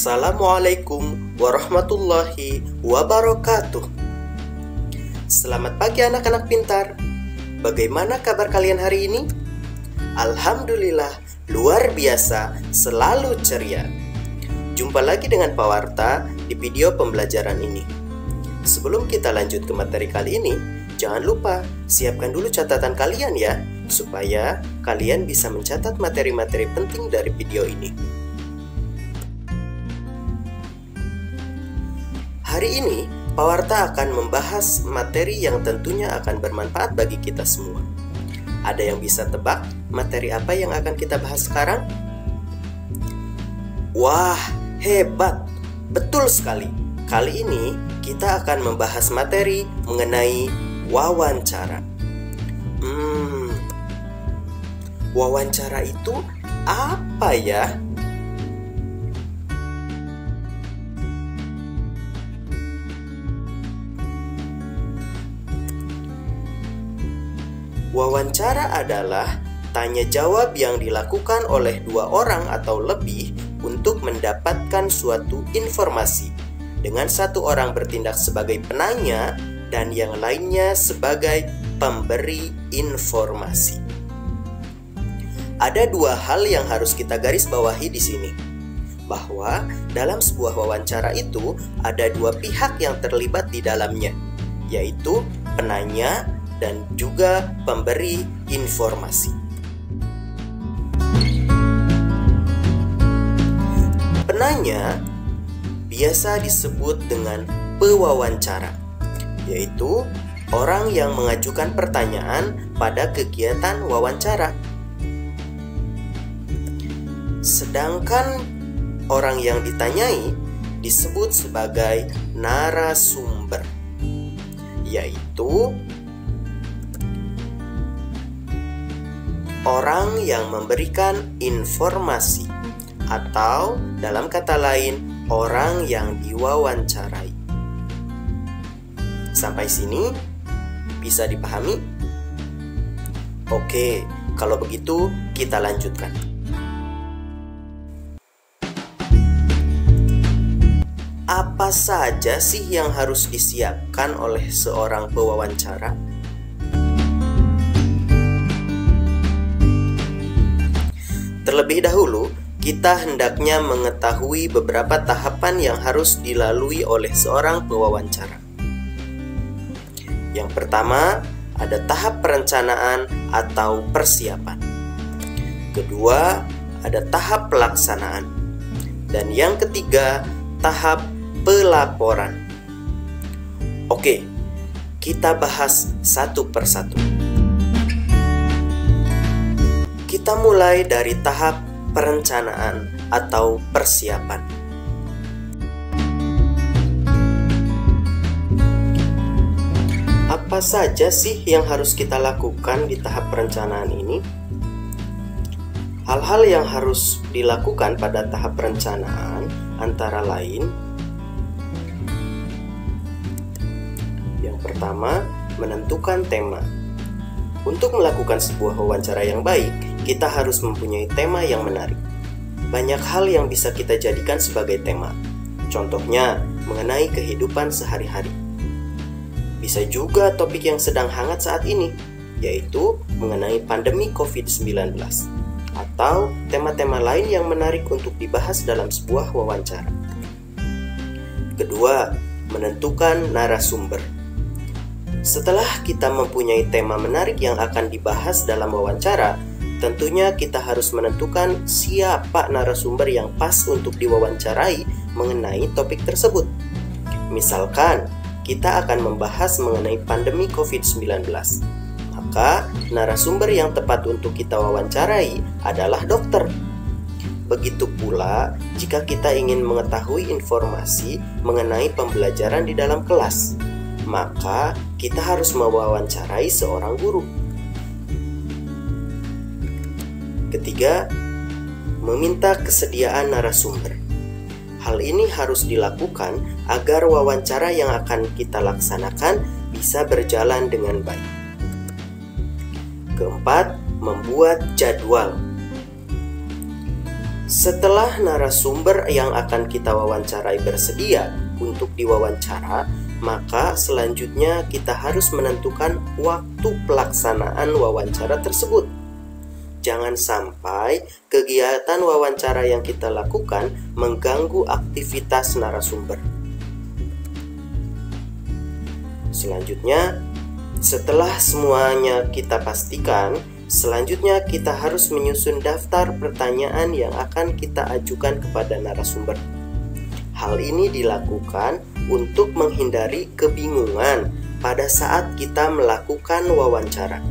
Assalamualaikum warahmatullahi wabarakatuh. Selamat pagi anak-anak pintar. Bagaimana kabar kalian hari ini? Alhamdulillah, luar biasa, selalu ceria. Jumpa lagi dengan Pak Warta di video pembelajaran ini. Sebelum kita lanjut ke materi kali ini, jangan lupa siapkan dulu catatan kalian ya, supaya kalian bisa mencatat materi-materi penting dari video ini. Hari ini, Pak Warta akan membahas materi yang tentunya akan bermanfaat bagi kita semua. Ada yang bisa tebak materi apa yang akan kita bahas sekarang? Wah, hebat! Betul sekali. Kali ini kita akan membahas materi mengenai wawancara. Wawancara itu apa ya? Wawancara adalah tanya jawab yang dilakukan oleh dua orang atau lebih untuk mendapatkan suatu informasi, dengan satu orang bertindak sebagai penanya dan yang lainnya sebagai pemberi informasi. Ada dua hal yang harus kita garis bawahi di sini, bahwa dalam sebuah wawancara itu ada dua pihak yang terlibat di dalamnya, yaitu penanya dan juga pemberi informasi. Penanya biasa disebut dengan pewawancara, yaitu orang yang mengajukan pertanyaan pada kegiatan wawancara. Sedangkan orang yang ditanyai disebut sebagai narasumber, yaitu orang yang memberikan informasi, atau dalam kata lain, orang yang diwawancarai. Sampai sini bisa dipahami? Oke, kalau begitu kita lanjutkan. Apa saja sih yang harus disiapkan oleh seorang pewawancara? Terlebih dahulu, kita hendaknya mengetahui beberapa tahapan yang harus dilalui oleh seorang pewawancara. Yang pertama, ada tahap perencanaan atau persiapan. Kedua, ada tahap pelaksanaan. Dan yang ketiga, tahap pelaporan. Oke, kita bahas satu persatu. Kita mulai dari tahap perencanaan atau persiapan. Apa saja sih yang harus kita lakukan di tahap perencanaan ini? Hal-hal yang harus dilakukan pada tahap perencanaan antara lain: yang pertama, menentukan tema. Untuk melakukan sebuah wawancara yang baik, kita harus mempunyai tema yang menarik. Banyak hal yang bisa kita jadikan sebagai tema. Contohnya, mengenai kehidupan sehari-hari. Bisa juga topik yang sedang hangat saat ini, yaitu mengenai pandemi COVID-19. Atau tema-tema lain yang menarik untuk dibahas dalam sebuah wawancara. Kedua, menentukan narasumber. Setelah kita mempunyai tema menarik yang akan dibahas dalam wawancara, tentunya kita harus menentukan siapa narasumber yang pas untuk diwawancarai mengenai topik tersebut. Misalkan, kita akan membahas mengenai pandemi COVID-19. Maka, narasumber yang tepat untuk kita wawancarai adalah dokter. Begitu pula, jika kita ingin mengetahui informasi mengenai pembelajaran di dalam kelas, maka kita harus mewawancarai seorang guru. Ketiga, meminta kesediaan narasumber. Hal ini harus dilakukan agar wawancara yang akan kita laksanakan bisa berjalan dengan baik. Keempat, membuat jadwal. Setelah narasumber yang akan kita wawancarai bersedia untuk diwawancara, maka selanjutnya kita harus menentukan waktu pelaksanaan wawancara tersebut. Jangan sampai kegiatan wawancara yang kita lakukan mengganggu aktivitas narasumber. Selanjutnya, setelah semuanya kita pastikan, selanjutnya kita harus menyusun daftar pertanyaan yang akan kita ajukan kepada narasumber. Hal ini dilakukan untuk menghindari kebingungan pada saat kita melakukan wawancara.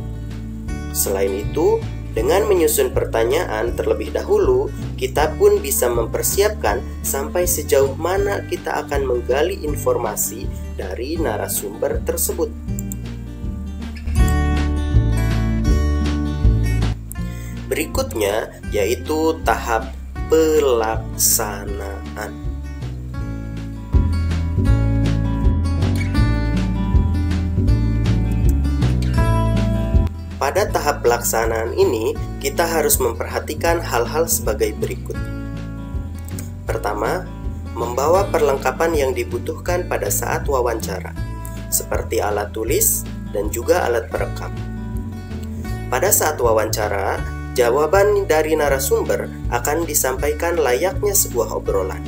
Selain itu, dengan menyusun pertanyaan terlebih dahulu, kita pun bisa mempersiapkan sampai sejauh mana kita akan menggali informasi dari narasumber tersebut. Berikutnya yaitu tahap pelaksanaan. Pada tahap pelaksanaan ini, kita harus memperhatikan hal-hal sebagai berikut. Pertama, membawa perlengkapan yang dibutuhkan pada saat wawancara, seperti alat tulis dan juga alat perekam. Pada saat wawancara, jawaban dari narasumber akan disampaikan layaknya sebuah obrolan.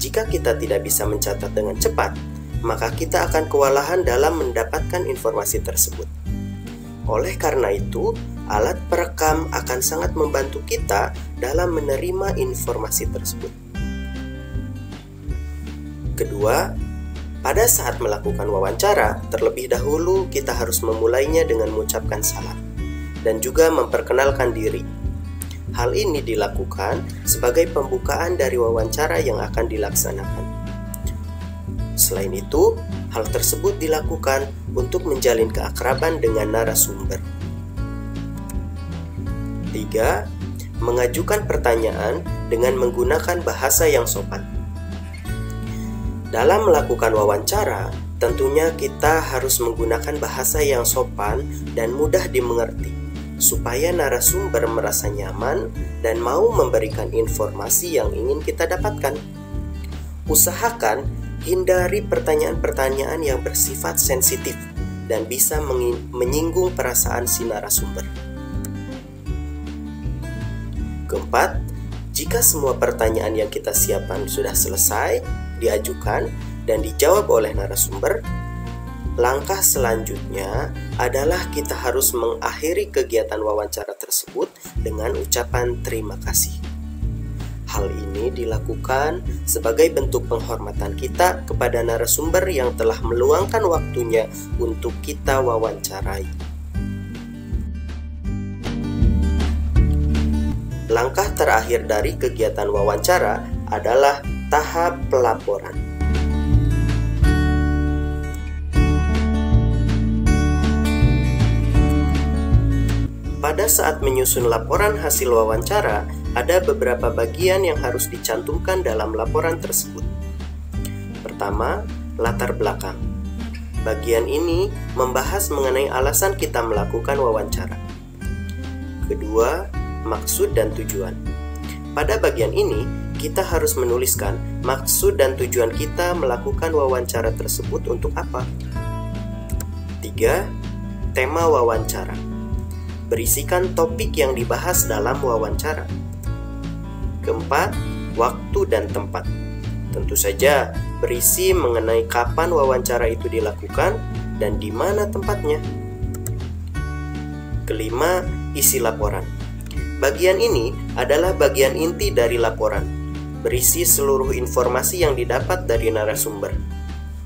Jika kita tidak bisa mencatat dengan cepat, maka kita akan kewalahan dalam mendapatkan informasi tersebut. Oleh karena itu, alat perekam akan sangat membantu kita dalam menerima informasi tersebut. Kedua, pada saat melakukan wawancara, terlebih dahulu kita harus memulainya dengan mengucapkan salam dan juga memperkenalkan diri. Hal ini dilakukan sebagai pembukaan dari wawancara yang akan dilaksanakan. Selain itu, hal tersebut dilakukan untuk menjalin keakraban dengan narasumber. 3. Mengajukan pertanyaan dengan menggunakan bahasa yang sopan. Dalam melakukan wawancara, tentunya kita harus menggunakan bahasa yang sopan dan mudah dimengerti, supaya narasumber merasa nyaman dan mau memberikan informasi yang ingin kita dapatkan. Usahakan hindari pertanyaan-pertanyaan yang bersifat sensitif dan bisa menyinggung perasaan si narasumber. Keempat, jika semua pertanyaan yang kita siapkan sudah selesai, diajukan, dan dijawab oleh narasumber, langkah selanjutnya adalah kita harus mengakhiri kegiatan wawancara tersebut dengan ucapan terima kasih. Hal ini dilakukan sebagai bentuk penghormatan kita kepada narasumber yang telah meluangkan waktunya untuk kita wawancarai. Langkah terakhir dari kegiatan wawancara adalah tahap pelaporan. Pada saat menyusun laporan hasil wawancara, ada beberapa bagian yang harus dicantumkan dalam laporan tersebut. Pertama, latar belakang. Bagian ini membahas mengenai alasan kita melakukan wawancara. Kedua, maksud dan tujuan. Pada bagian ini, kita harus menuliskan maksud dan tujuan kita melakukan wawancara tersebut untuk apa. 3. Tema wawancara. Berisikan topik yang dibahas dalam wawancara. Keempat, waktu dan tempat. Tentu saja berisi mengenai kapan wawancara itu dilakukan dan di mana tempatnya. Kelima, isi laporan. Bagian ini adalah bagian inti dari laporan, berisi seluruh informasi yang didapat dari narasumber.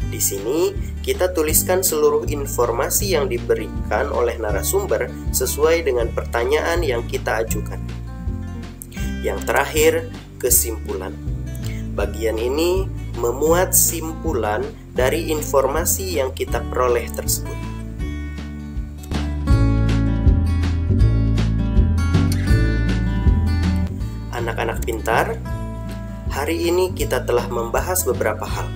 Di sini, kita tuliskan seluruh informasi yang diberikan oleh narasumber sesuai dengan pertanyaan yang kita ajukan. Yang terakhir, kesimpulan. Bagian ini memuat simpulan dari informasi yang kita peroleh tersebut. Anak-anak pintar, hari ini kita telah membahas beberapa hal.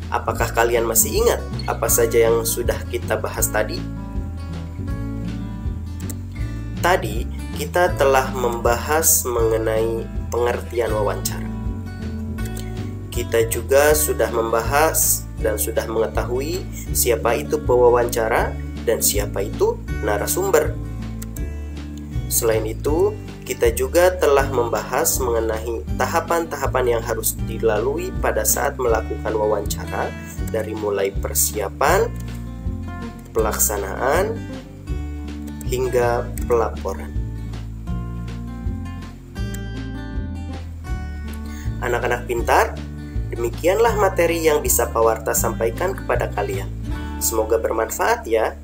Apakah kalian masih ingat apa saja yang sudah kita bahas tadi? Tadi kita telah membahas mengenai pengertian wawancara. Kita juga sudah membahas dan sudah mengetahui siapa itu pewawancara dan siapa itu narasumber. Selain itu, kita juga telah membahas mengenai tahapan-tahapan yang harus dilalui pada saat melakukan wawancara, dari mulai persiapan, pelaksanaan, hingga pelaporan. Anak-anak pintar, demikianlah materi yang bisa Pak Warta sampaikan kepada kalian. Semoga bermanfaat ya.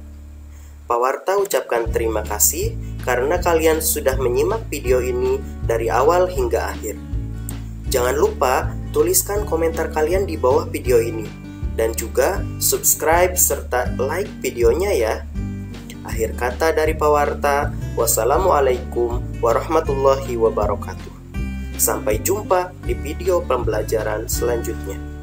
Pak Warta ucapkan terima kasih karena kalian sudah menyimak video ini dari awal hingga akhir. Jangan lupa tuliskan komentar kalian di bawah video ini. Dan juga subscribe serta like videonya ya. Akhir kata dari Pak Warta, wassalamualaikum warahmatullahi wabarakatuh. Sampai jumpa di video pembelajaran selanjutnya.